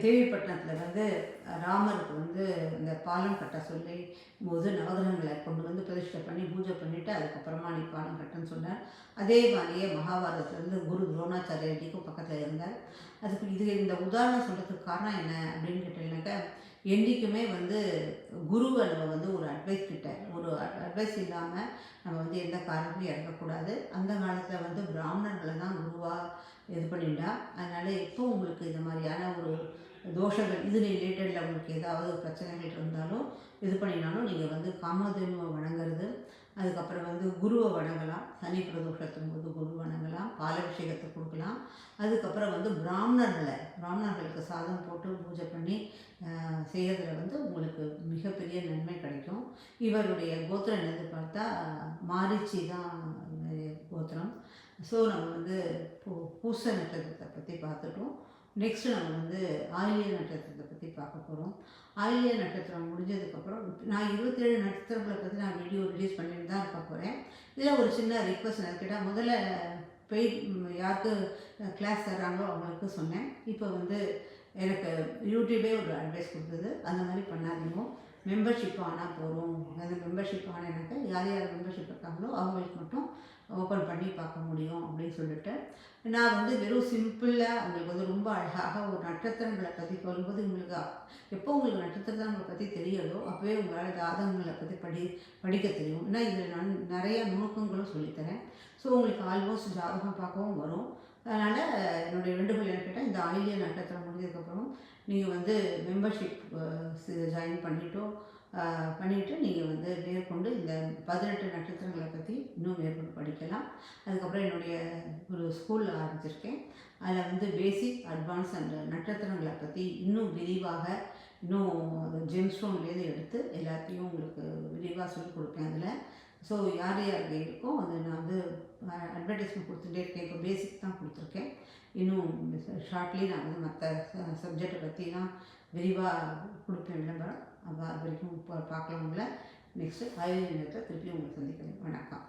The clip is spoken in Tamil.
தேவிப்பட்டினத்தில் வந்து ராமருக்கு வந்து இந்த பாலம் கட்ட சொல்லி போது நவகிரகங்களை கொண்டு வந்து பிரதிஷ்டை பண்ணி பூஜை பண்ணிவிட்டு அதுக்கப்புறமா நீ பாலம் கட்டன்னு சொன்னார். அதே மாதிரியே மகாபாரதத்துலேருந்து குரு துரோணாச்சாரியருக்கும் பக்கத்தில் இருந்தார். அதுக்கு இந்த உதாரணம் சொல்கிறதுக்கு காரணம் என்ன அப்படின்னு கேட்டீங்கன்னாக்கா, என்றைக்குமே வந்து குருவை நம்ம வந்து ஒரு அட்வைஸ் கிட்ட ஒரு அட்வைஸ் இல்லாமல் நம்ம வந்து எந்த காரணத்தையும் இறக்கக்கூடாது. அந்த காலத்தில் வந்து பிராமணர்களை தான் குருவாக இது பண்ணிட்டா. அதனால் எப்போ உங்களுக்கு இந்த மாதிரியான ஒரு தோஷங்கள் இது ரிலேட்டடில் உங்களுக்கு ஏதாவது பிரச்சனைகள் இருந்தாலும் இது பண்ணினாலும் நீங்கள் வந்து காமதேனுவை வணங்குறது, அதுக்கப்புறம் வந்து குருவை வணங்கலாம். சனி பிரதோஷத்தின் போது குரு வணங்கலாம், பாலாபிஷேகத்தை கொடுக்கலாம். அதுக்கப்புறம் வந்து பிராமணர்களுக்கு சாதம் போட்டு பூஜை பண்ணி செய்கிறதுல வந்து உங்களுக்கு மிகப்பெரிய நன்மை கிடைக்கும். இவருடைய கோத்திரம் என்னது பார்த்தா மாரிச்சி தான் கோத்திரம். ஸோ நம்ம வந்து பூச நட்சத்திரத்தை பற்றி பார்த்துட்டோம். நெக்ஸ்ட்டு நம்ம வந்து ஆயில்ய நட்சத்திரத்தை பற்றி பார்க்க போகிறோம். ஆயில்ய நட்சத்திரம் முடிஞ்சதுக்கப்புறம் நான் 27 நட்சத்திரங்களை பற்றி நான் வீடியோ ரிலீஸ் பண்ணிட்டு தான் இருக்க போகிறேன். இதில் ஒரு சின்ன ரிக்வஸ்ட் எனக்கு கேட்டால், முதல்ல பெய்ட் யாருக்கு கிளாஸ் தர்றாங்களோ அவங்களுக்கு சொன்னேன். இப்போ வந்து எனக்கு யூடியூபே ஒரு அட்வைஸ் கொடுத்தது, அந்த மாதிரி பண்ணாதீங்க, மெம்பர்ஷிப் ஆனால் போகிறோம். அந்த மெம்பர்ஷிப் ஆனேனாக்கா யார் யார் மெம்பர்ஷிப் இருக்காங்களோ அவங்களுக்கு மட்டும் ஓப்பன் பண்ணி பார்க்க முடியும் அப்படின்னு சொல்லிட்டு, நான் வந்து வெறும் சிம்பிளாக உங்களுக்கு வந்து ரொம்ப அழகாக ஒரு நட்சத்திரங்களை பற்றி சொல்லும்போது, உங்களுக்கு எப்போ உங்களுக்கு நட்சத்திரங்களை பற்றி தெரியுதோ அப்போவே உங்களால் ஜாதகங்களை பற்றி படிக்க தெரியும். ஏன்னா இதில் நான் நிறையா நுணுக்கங்களும் சொல்லித்தரேன். ஸோ உங்களுக்கு ஆல்மோஸ்ட் ஜாதகம் பார்க்கவும் வரும். அதனால் என்னுடைய வேண்டுகோள் என்ன கேட்டால், இந்த ஆயில்ய நட்சத்திரம் முடிஞ்சதுக்கப்புறம் நீங்கள் வந்து மெம்பர்ஷிப் ஜாயின் பண்ணிவிட்டு நீங்கள் வந்து மேற்கொண்டு இந்த 18 நட்சத்திரங்களை பற்றி இன்னும் மேற்கொண்டு படிக்கலாம். அதுக்கப்புறம் என்னுடைய ஒரு ஸ்கூல் ஆரம்பிச்சிருக்கேன். அதில் வந்து பேசிக், அட்வான்ஸ் அண்ட் நட்சத்திரங்களை பற்றி இன்னும் விரிவாக, இன்னும் ஜெம்ஸ்டோன்லேருந்து எடுத்து எல்லாத்தையும் உங்களுக்கு விரிவாக சொல்லிக் கொடுப்பேன் அதில். ஸோ யார் யாருக்கு இருக்கோ அது நான் வந்து அட்வர்டைஸ்மெண்ட் கொடுத்துட்டே இருக்கேன். இப்போ பேசிக் தான் கொடுத்துருக்கேன். இன்னும் ஷார்ட்லி நான் வந்து மற்ற சப்ஜெக்டை பற்றிலாம் விரிவாக கொடுப்பேன் விளம்பரம். அது வரைக்கும் பார்க்கலாம். உங்களை நெக்ஸ்ட்டு ஆயுத நேரத்தில் திருப்பி உங்களை சந்திக்கிறேன். வணக்கம்.